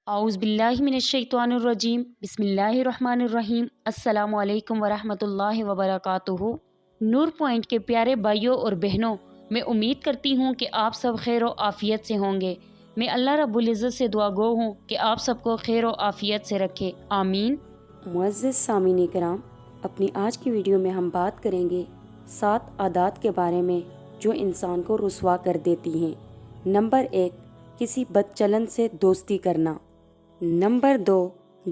औज़ बिल्लाहि मिनश्शैतानिर्रजीम बिस्मिल्लाहिर्रहमानिर्रहीम अस्सलामु अलैकुम वरहमतुल्लाहि वबरकातुहू। नूर पॉइंट के प्यारे भाइयों और बहनों, मैं उम्मीद करती हूँ कि आप सब खैर व आफ़ियत से होंगे। मैं अल्लाह रब्बुल इज़्ज़त से दुआ गो हूँ कि आप सबको खैर व आफ़ियत से रखे, आमीन। मुअज़्ज़िज़ सामीन कराम, अपनी आज की वीडियो में हम बात करेंगे 7 आदात के बारे में जो इंसान को रुसवा कर देती हैं। नंबर 1, किसी बदचलन से दोस्ती करना। नंबर 2,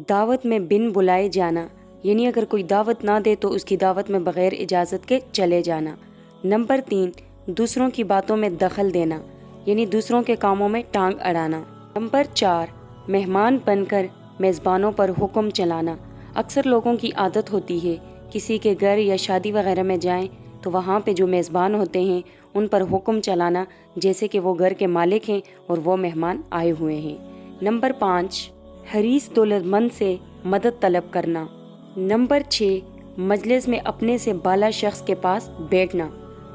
दावत में बिन बुलाए जाना, यानी अगर कोई दावत ना दे तो उसकी दावत में बग़ैर इजाज़त के चले जाना। नंबर 3, दूसरों की बातों में दखल देना, यानी दूसरों के कामों में टांग अड़ाना। नंबर 4, मेहमान बनकर मेज़बानों पर हुक्म चलाना। अक्सर लोगों की आदत होती है किसी के घर या शादी वगैरह में जाएं तो वहाँ पे जो मेज़बान होते हैं उन पर हुक्म चलाना जैसे कि वो घर के मालिक हैं और वो मेहमान आए हुए हैं। नंबर 5, हरीस दौलतमंद से मदद तलब करना। नंबर 6, मजलिस में अपने से बाला शख्स के पास बैठना।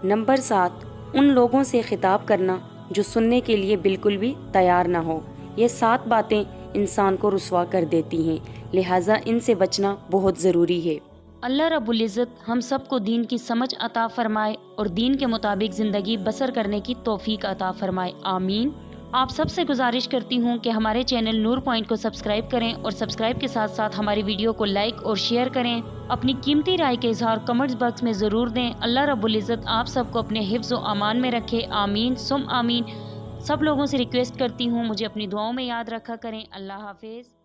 नंबर 7, उन लोगों से खिताब करना जो सुनने के लिए बिल्कुल भी तैयार ना हो। ये 7 बातें इंसान को रुसवा कर देती हैं, लिहाजा इनसे बचना बहुत ज़रूरी है। अल्लाह रब्बुल इज़्ज़त हम सबको दीन की समझ अता फरमाए और दीन के मुताबिक ज़िंदगी बसर करने की तौफीक अता फरमाए, आमीन। आप सबसे गुजारिश करती हूँ कि हमारे चैनल नूर पॉइंट को सब्सक्राइब करें और सब्सक्राइब के साथ साथ हमारी वीडियो को लाइक और शेयर करें। अपनी कीमती राय के इज़हार कमेंट्स बॉक्स में ज़रूर दें। अल्लाह रब्बुल इज़्ज़त आप सबको अपने हिफ्ज़ व अमान में रखे, आमीन सुम आमीन। सब लोगों से रिक्वेस्ट करती हूँ मुझे अपनी दुआओं में याद रखा करें। अल्लाह हाफिज़।